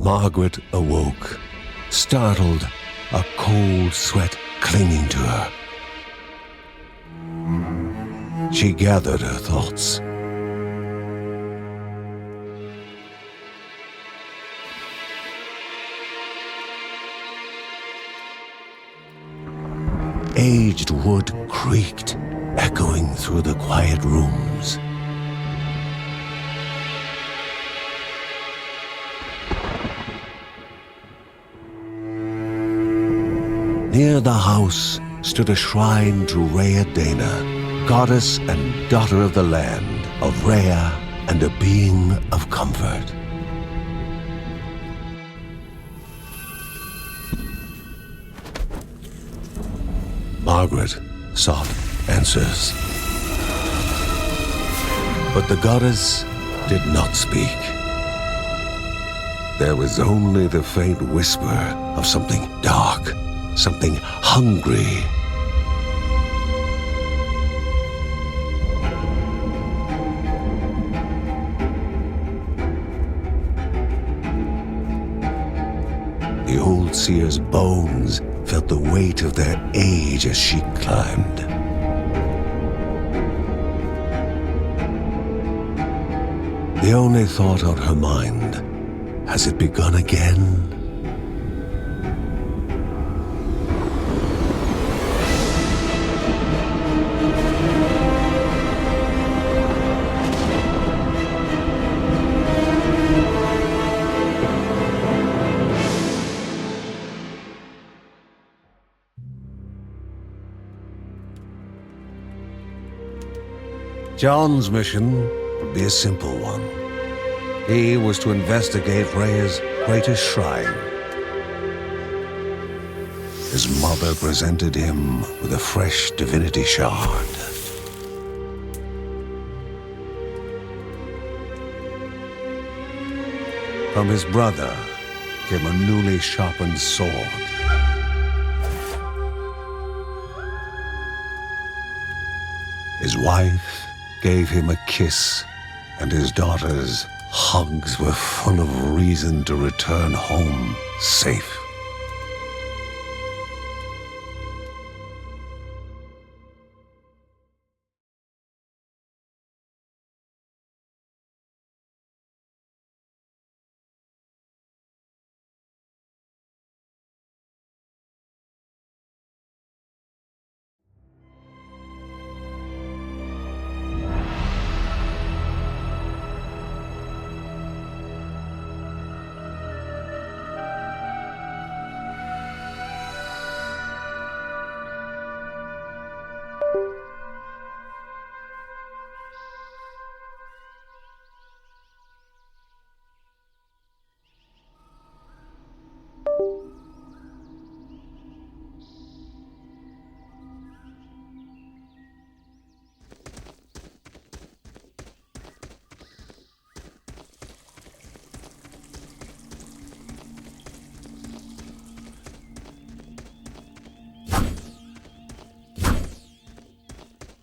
Margaret awoke, startled, a cold sweat clinging to her. She gathered her thoughts. Aged wood creaked, echoing through the quiet rooms. Near the house stood a shrine to Rhea Dana, goddess and daughter of the land, of Rhea and a being of comfort. Margaret sought answers. But the goddess did not speak. There was only the faint whisper of something dark, something hungry. The old seer's bones felt the weight of their age as she climbed. The only thought on her mind, has it begun again? John's mission would be a simple one. He was to investigate Rhea's greatest shrine. His mother presented him with a fresh divinity shard. From his brother came a newly sharpened sword. His wife gave him a kiss, and his daughter's hugs were full of reason to return home safe.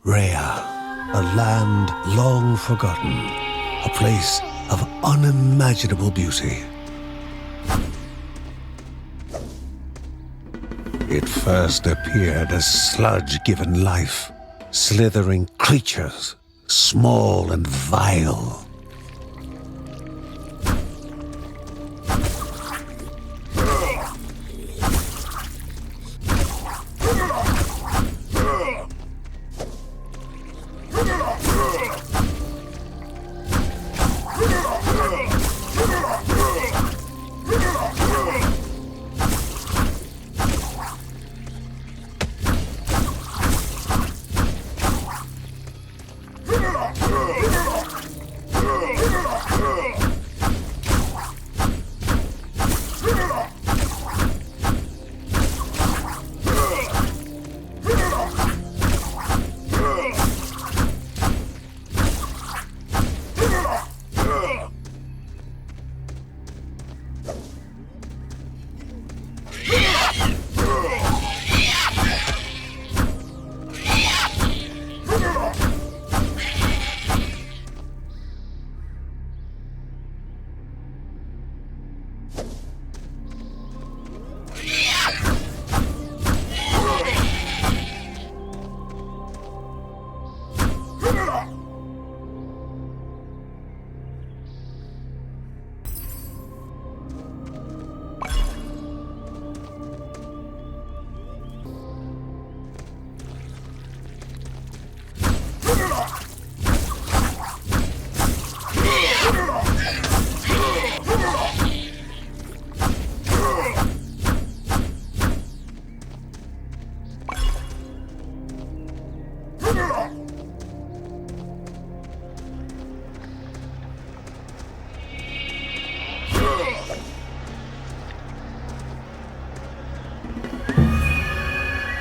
Rhea, a land long forgotten, a place of unimaginable beauty. It first appeared as sludge given life, slithering creatures, small and vile.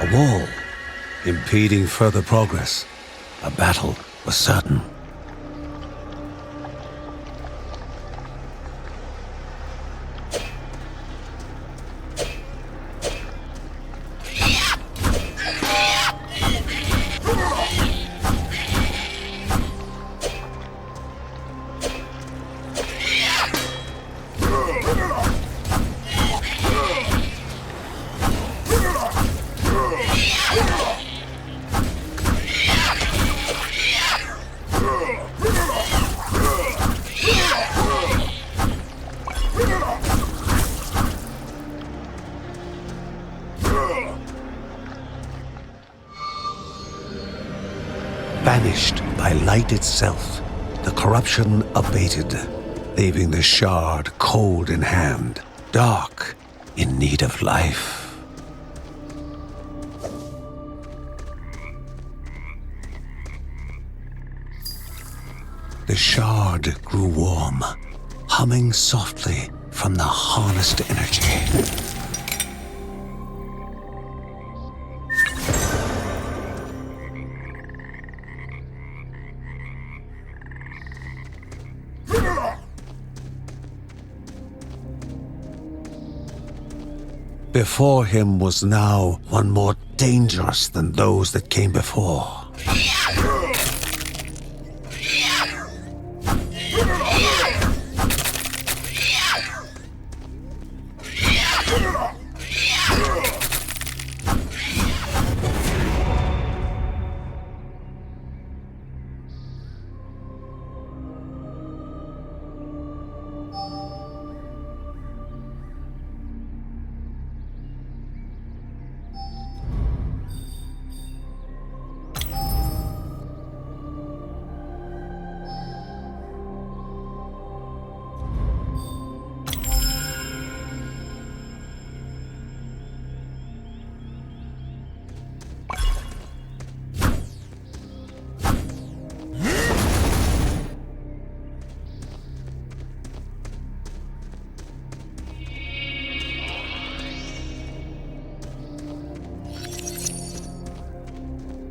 A wall, impeding further progress. A battle was certain. Banished by light itself, the corruption abated, leaving the shard cold in hand, dark, in need of life. The shard grew warm, humming softly from the harnessed energy. Before him was now one more dangerous than those that came before.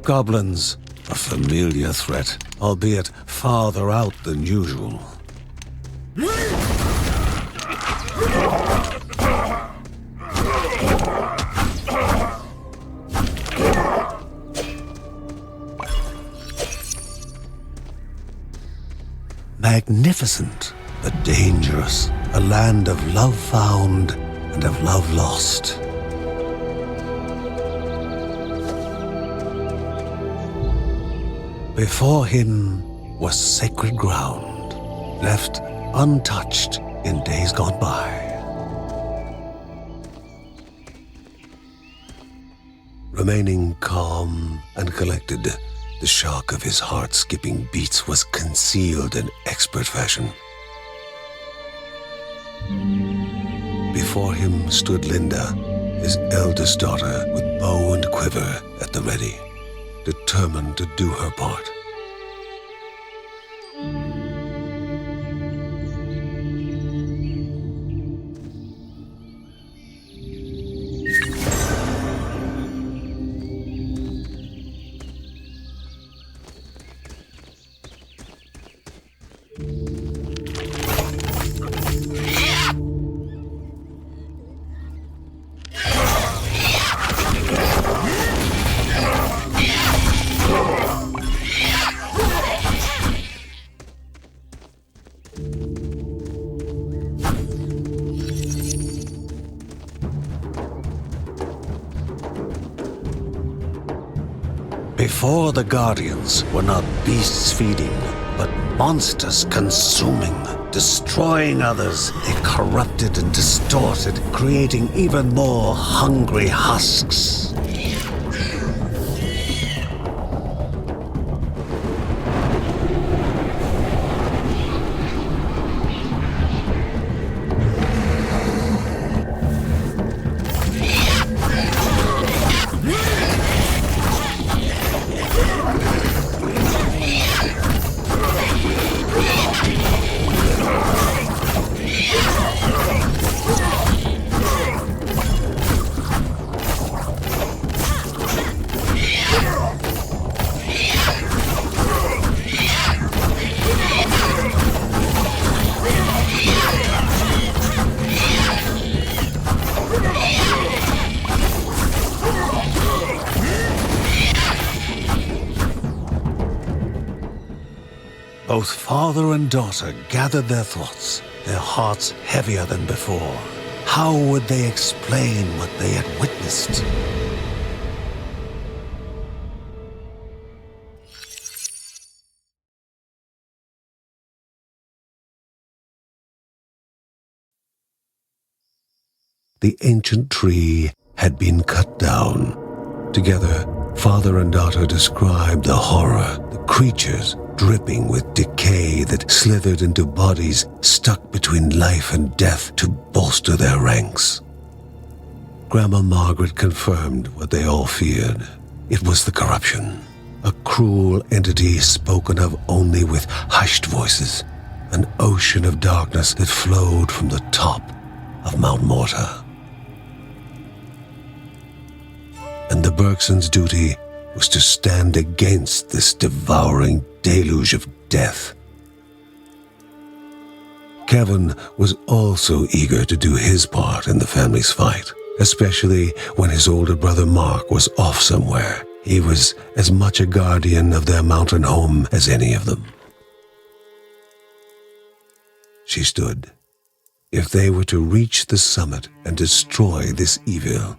Goblins, a familiar threat, albeit farther out than usual. Magnificent, but dangerous, a land of love found and of love lost. Before him was sacred ground, left untouched in days gone by. Remaining calm and collected, the shock of his heart-skipping beats was concealed in expert fashion. Before him stood Linda, his eldest daughter, with bow and quiver at the ready, determined to do her part. Before the Guardians were not beasts feeding, but monsters consuming, destroying others. They corrupted and distorted, creating even more hungry husks. both father and daughter gathered their thoughts, their hearts heavier than before. How would they explain what they had witnessed? The ancient tree had been cut down. Together, father and daughter described the horror, the creatures dripping with decay that slithered into bodies stuck between life and death to bolster their ranks. Grandma Margaret confirmed what they all feared. It was the corruption, a cruel entity spoken of only with hushed voices, an ocean of darkness that flowed from the top of Mount Morta. And the Bergsons' duty was to stand against this devouring deluge of death. Kevin was also eager to do his part in the family's fight, especially when his older brother Mark was off somewhere. He was as much a guardian of their mountain home as any of them. She stood. If they were to reach the summit and destroy this evil,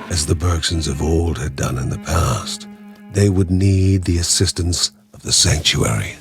as the Bergsons of old had done in the past, they would need the assistance of the sanctuary.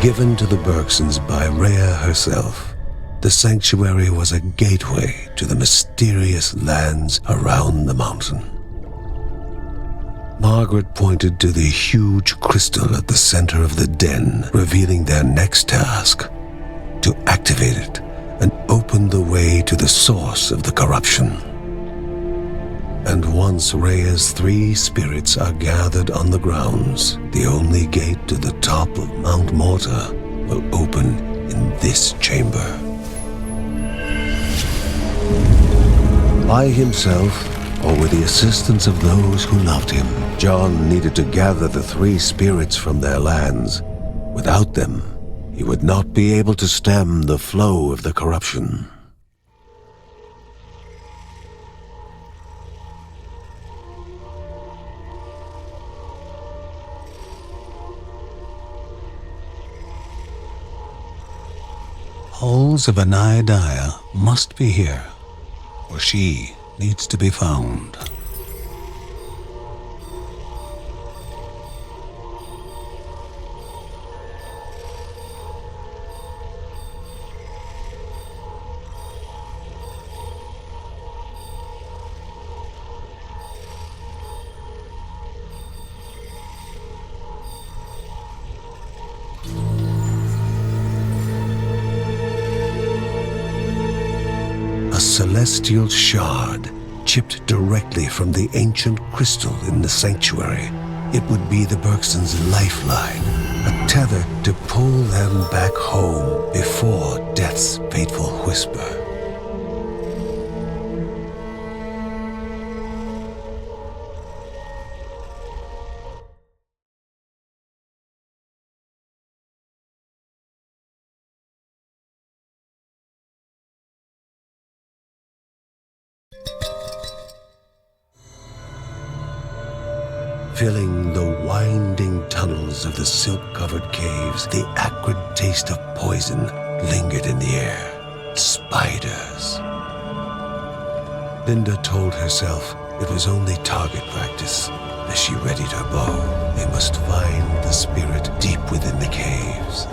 Given to the Bergsons by Rhea herself, the sanctuary was a gateway to the mysterious lands around the mountain. Margaret pointed to the huge crystal at the center of the den, revealing their next task: to activate it and open the way to the source of the corruption. And once Rhea's 3 spirits are gathered on the grounds, the only gate to the top of Mount Morta will open in this chamber. By himself, or with the assistance of those who loved him, John needed to gather the 3 spirits from their lands. Without them, he would not be able to stem the flow of the corruption. Halls of Anaidia must be here, or she needs to be found. A celestial shard chipped directly from the ancient crystal in the sanctuary. It would be the Bergsons' lifeline, a tether to pull them back home before death's fateful whisper. Filling the winding tunnels of the silk-covered caves, the acrid taste of poison lingered in the air. Spiders. Linda told herself it was only target practice. As she readied her bow, they must find the spirit deep within the caves.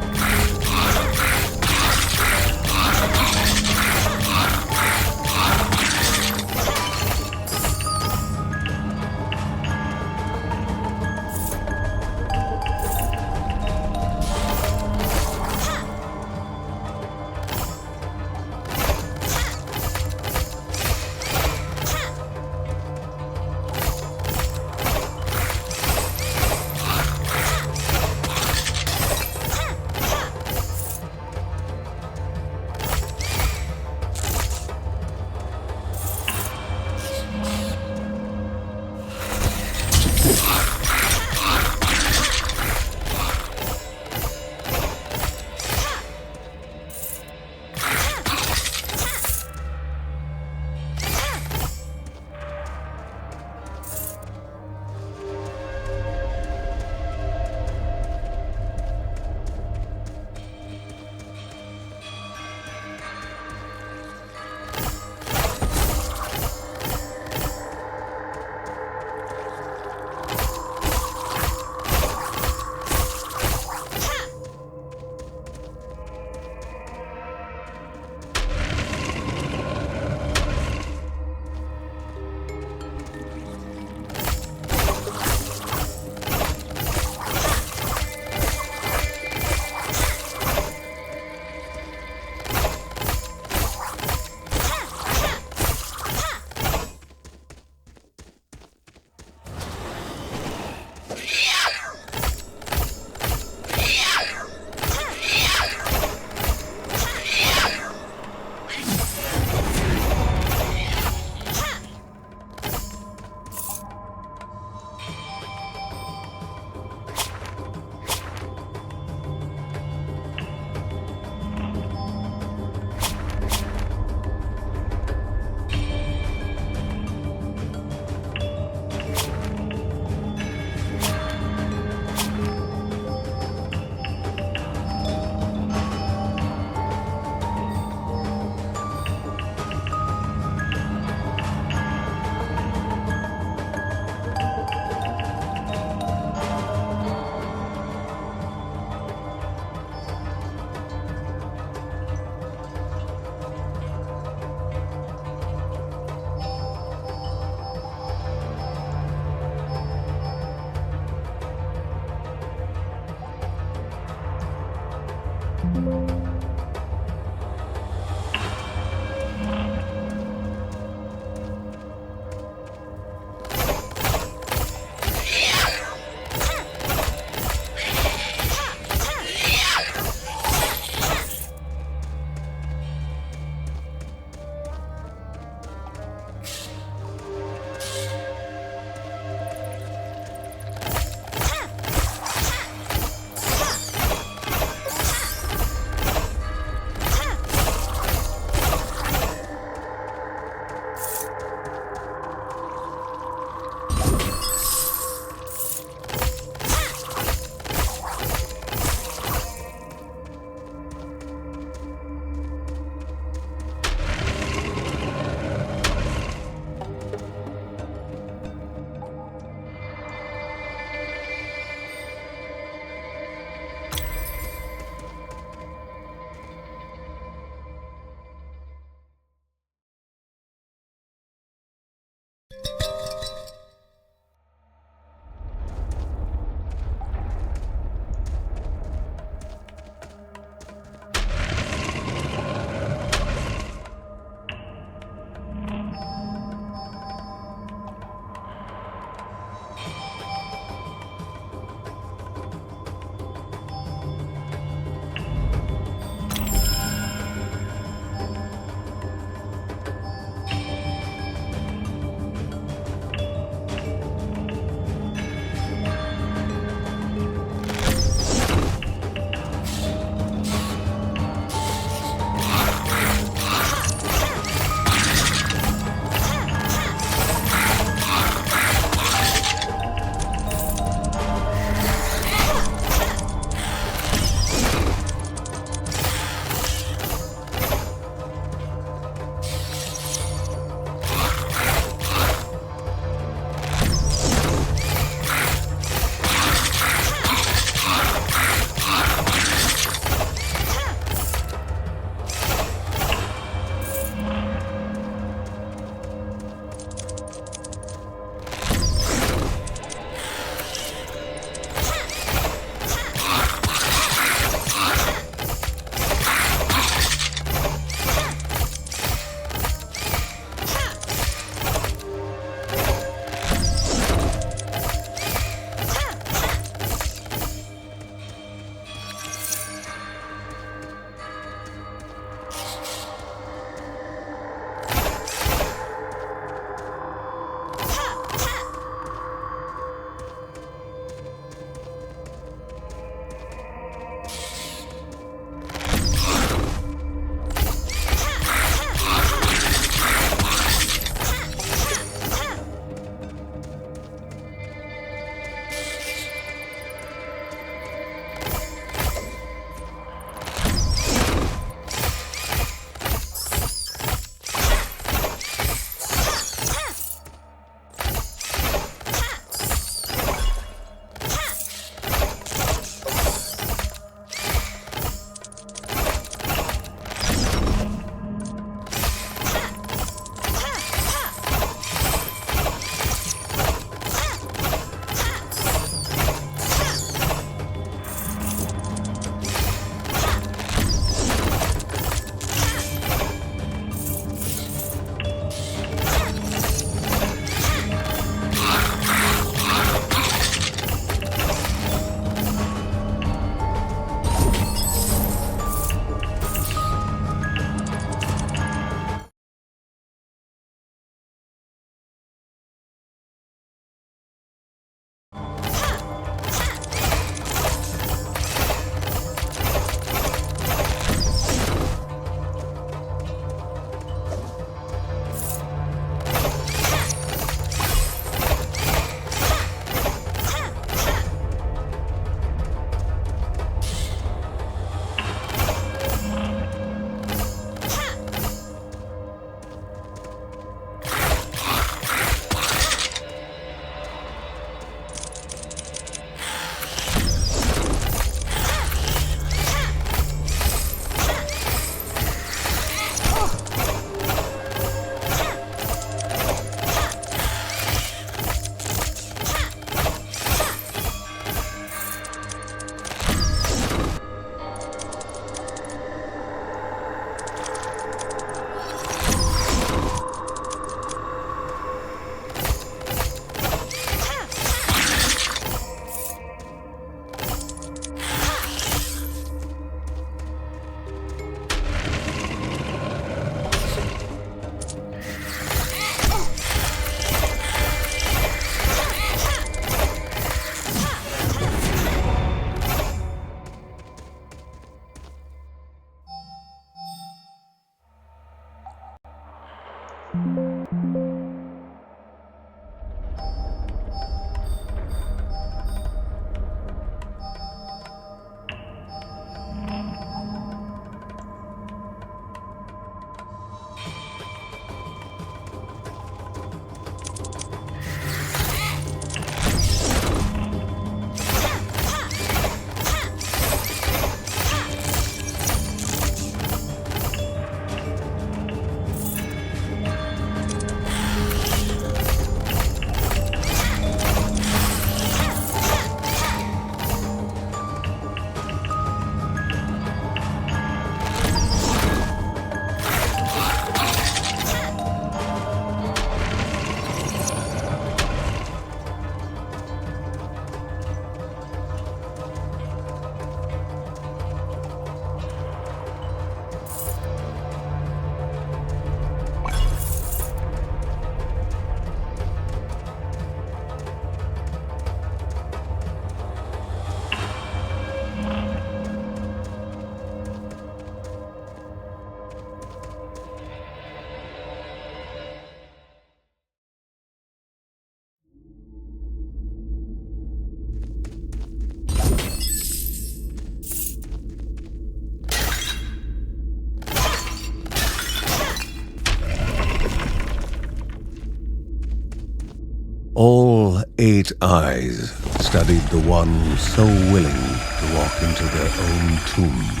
All 8 eyes studied the one so willing to walk into their own tomb.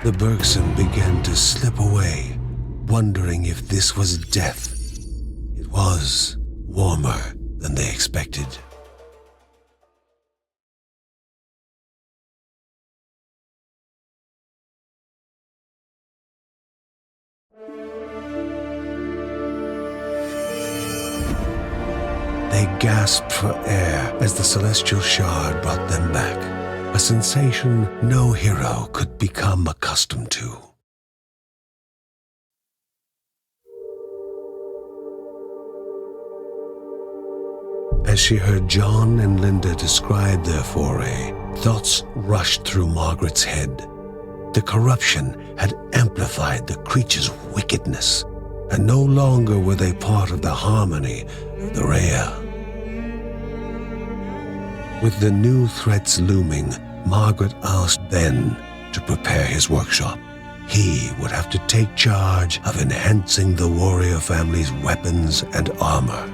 The Bergson began to slip away, wondering if this was death. It was warmer than they expected. They gasped for air as the celestial shard brought them back. A sensation no hero could become accustomed to. As she heard John and Linda describe their foray, thoughts rushed through Margaret's head. The corruption had amplified the creature's wickedness, and no longer were they part of the harmony of the Rhea. With the new threats looming, Margaret asked Ben to prepare his workshop. He would have to take charge of enhancing the warrior family's weapons and armor.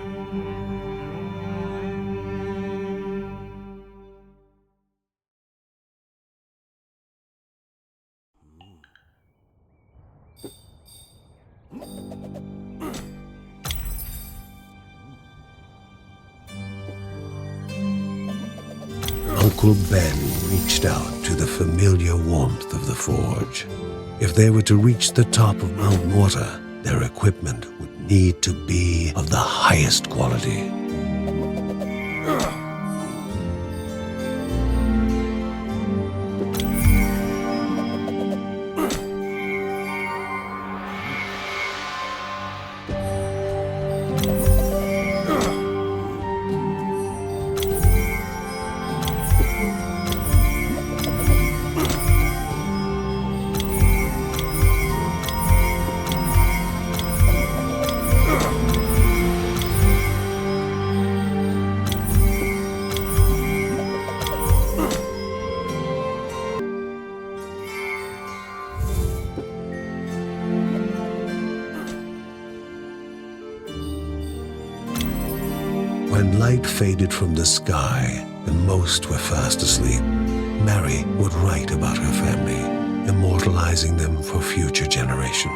Uncle Ben reached out to the familiar warmth of the forge. If they were to reach the top of Mount Morta, their equipment would need to be of the highest quality. When light faded from the sky and most were fast asleep, Mary would write about her family, immortalizing them for future generations.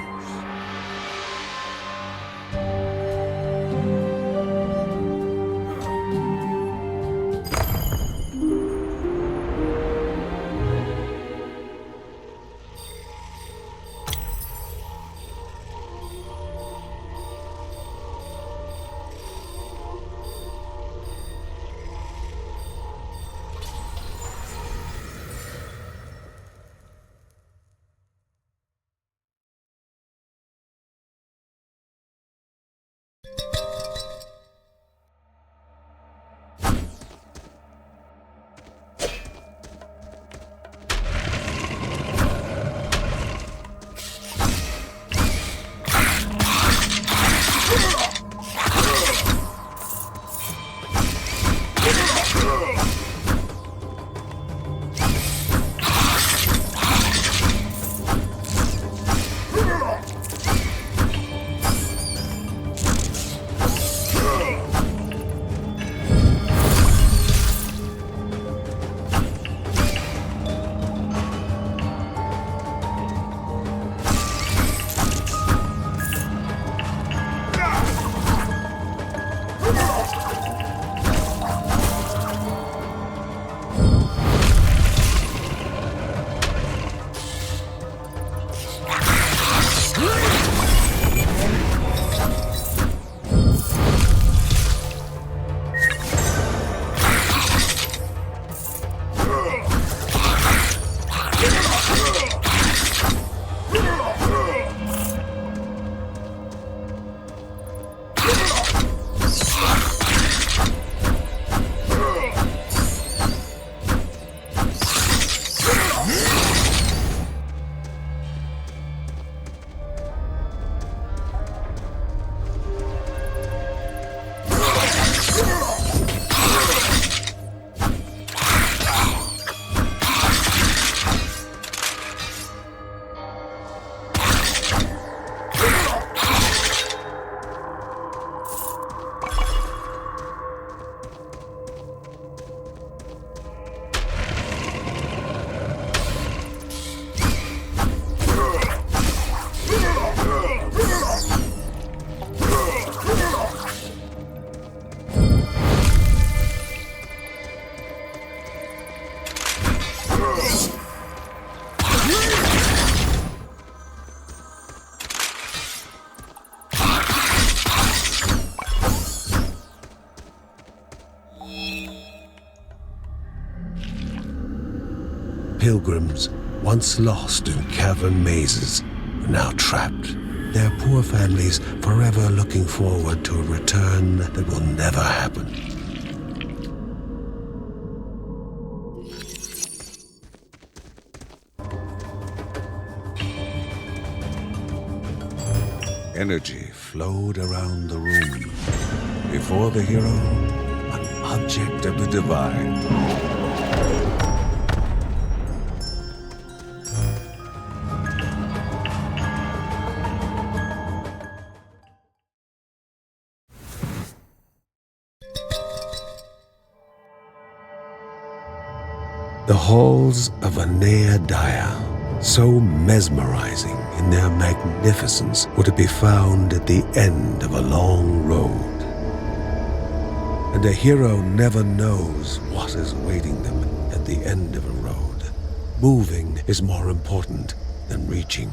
pilgrims, once lost in cavern mazes, are now trapped. Their poor families forever looking forward to a return that will never happen. Energy flowed around the room. Before the hero, an object of the divine. The halls of Anea, so mesmerizing in their magnificence, were to be found at the end of a long road. And a hero never knows what is awaiting them at the end of a road. Moving is more important than reaching.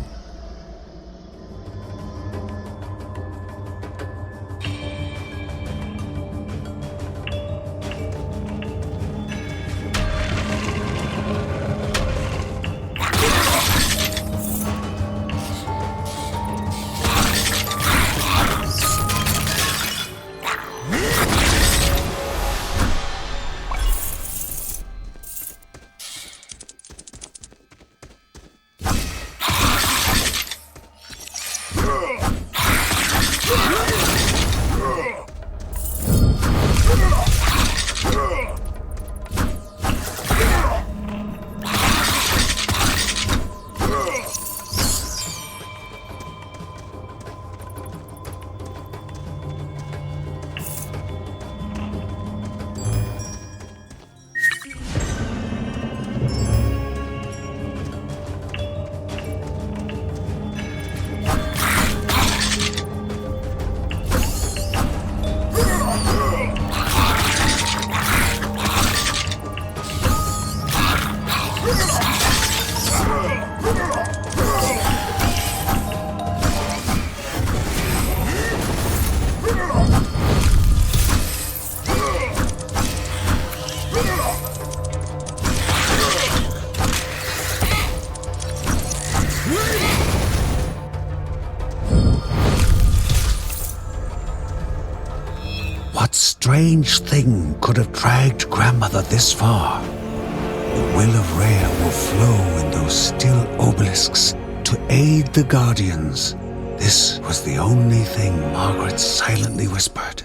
What strange thing could have dragged Grandmother this far? The will of Rhea will flow in those still obelisks to aid the Guardians. This was the only thing Margaret silently whispered.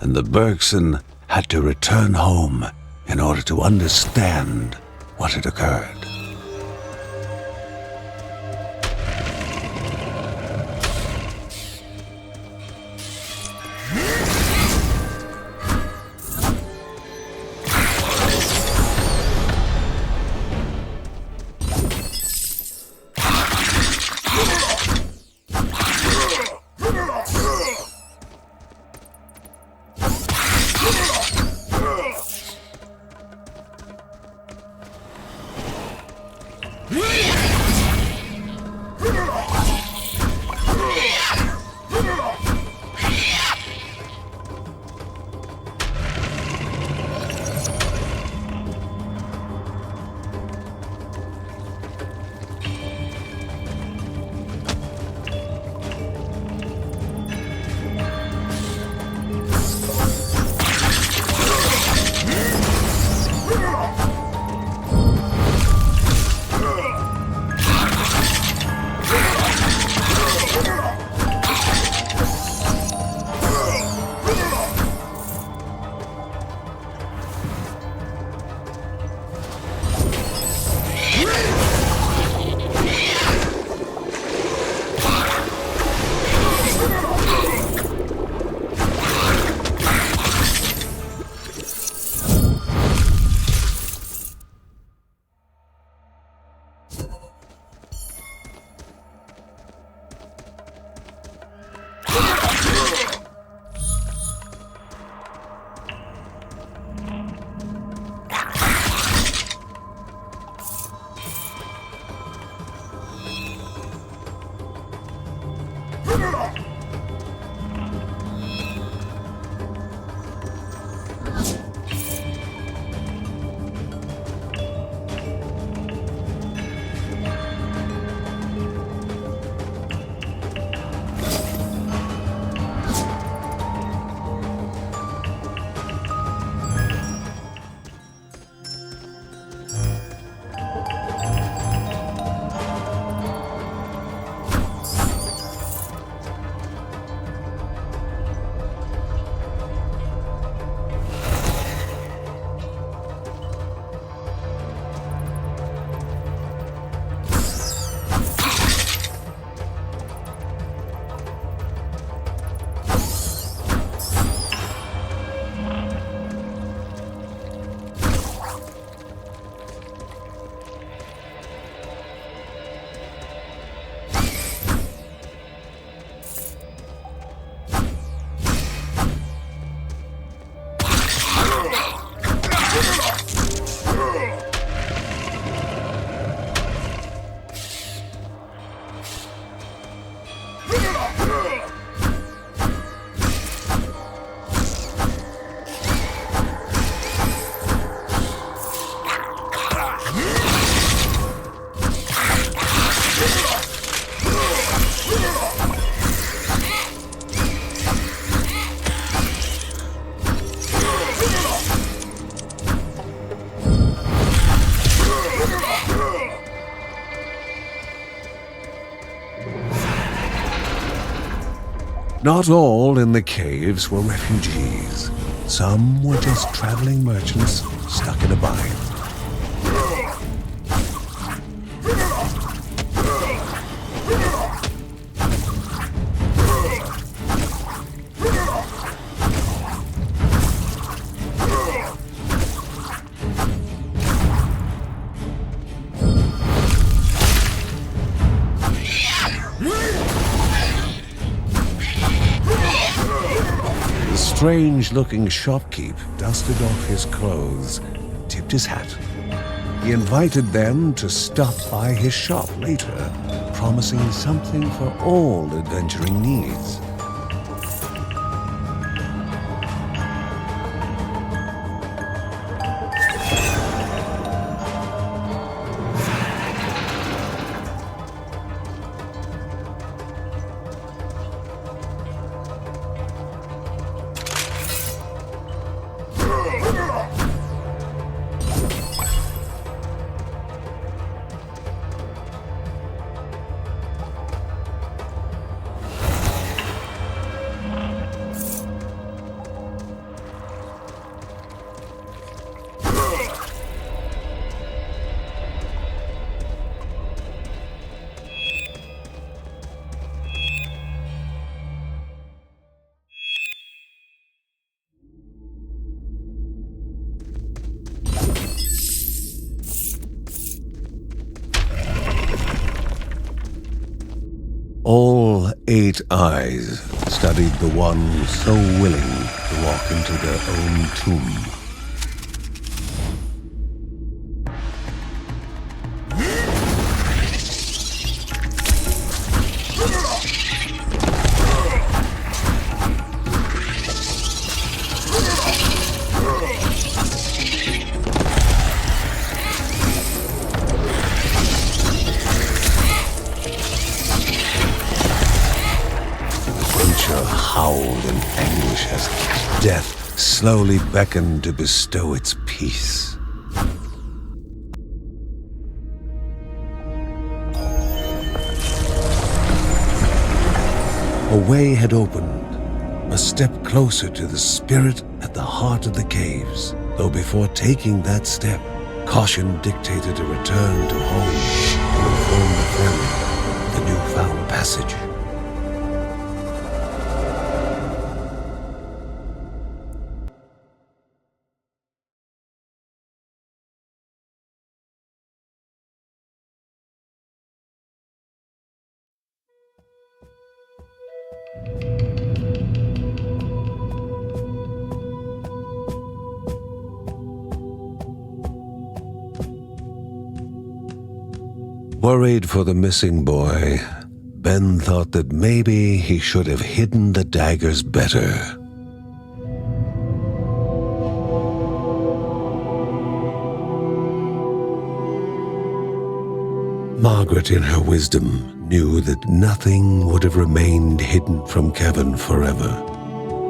And the Bergson had to return home in order to understand what had occurred. Not all in the caves were refugees. Some were just traveling merchants stuck in a bind. The strange-looking shopkeep dusted off his clothes, tipped his hat. He invited them to stop by his shop later, promising something for all adventuring needs. All 8 eyes studied the one so willing to walk into their own tomb. Howled in anguish as death slowly beckoned to bestow its peace. A way had opened, a step closer to the spirit at the heart of the caves. Though before taking that step, caution dictated a return to home to inform the family of the newfound passage. Worried for the missing boy, Ben thought that maybe he should have hidden the daggers better. Margaret, in her wisdom, knew that nothing would have remained hidden from Kevin forever.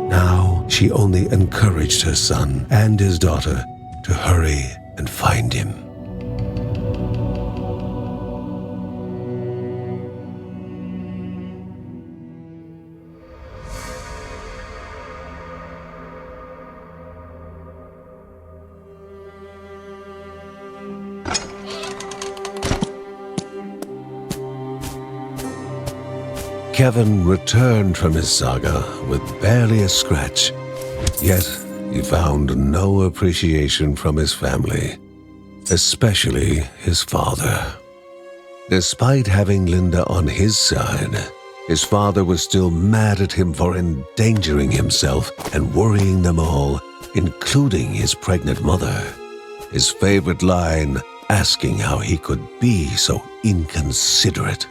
Now she only encouraged her son and his daughter to hurry and find him. Kevin returned from his saga with barely a scratch, yet he found no appreciation from his family, especially his father. Despite having Linda on his side, his father was still mad at him for endangering himself and worrying them all, including his pregnant mother. His favorite line, asking how he could be so inconsiderate.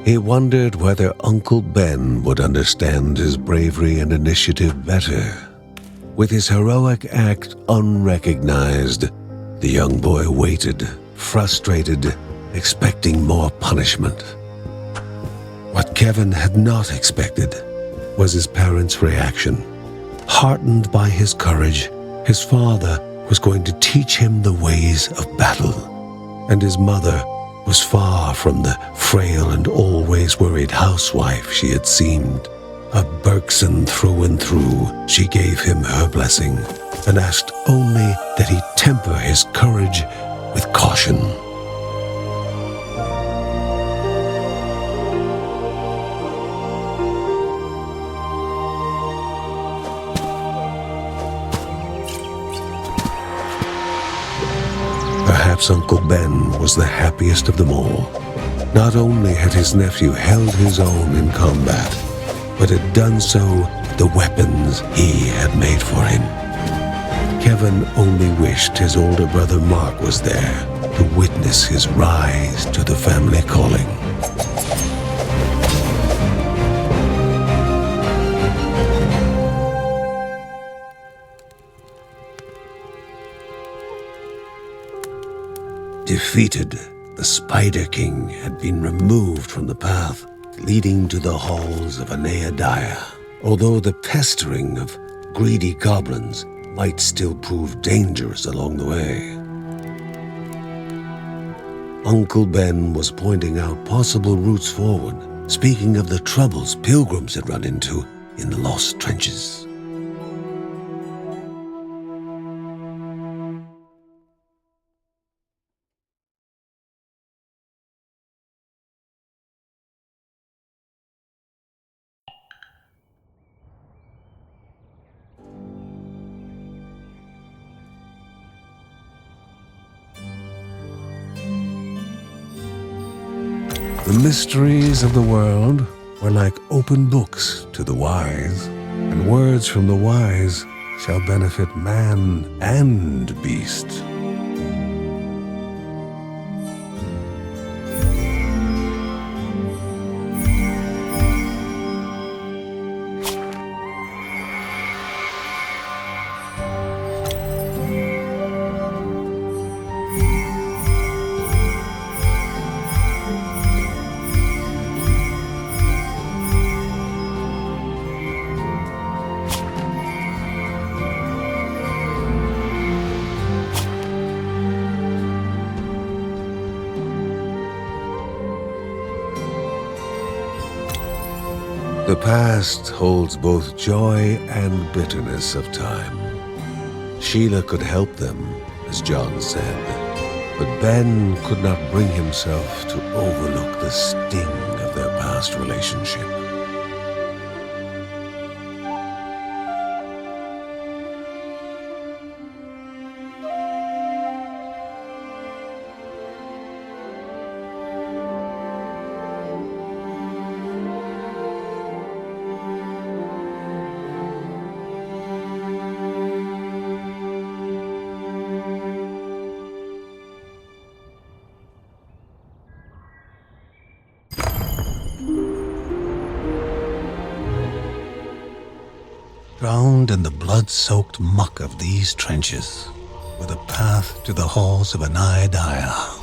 He wondered whether Uncle Ben would understand his bravery and initiative better. With his heroic act unrecognized, the young boy waited, frustrated, expecting more punishment. What Kevin had not expected was his parents' reaction. Heartened by his courage, his father was going to teach him the ways of battle, and his mother was far from the frail and always worried housewife she had seemed. A Bergson through and through, she gave him her blessing and asked only that he temper his courage with caution. Perhaps Uncle Ben was the happiest of them all. Not only had his nephew held his own in combat, but had done so with the weapons he had made for him. Kevin only wished his older brother Mark was there to witness his rise to the family calling. Defeated, the Spider King had been removed from the path leading to the halls of Aneadiah, although the pestering of greedy goblins might still prove dangerous along the way. Uncle Ben was pointing out possible routes forward, speaking of the troubles pilgrims had run into in the lost trenches. The mysteries of the world were like open books to the wise, and words from the wise shall benefit man and beast. The past holds both joy and bitterness of time. Sheila could help them, as John said, but Ben could not bring himself to overlook the sting of their past relationship. Drowned in the blood-soaked muck of these trenches were the path to the halls of Aneadiah.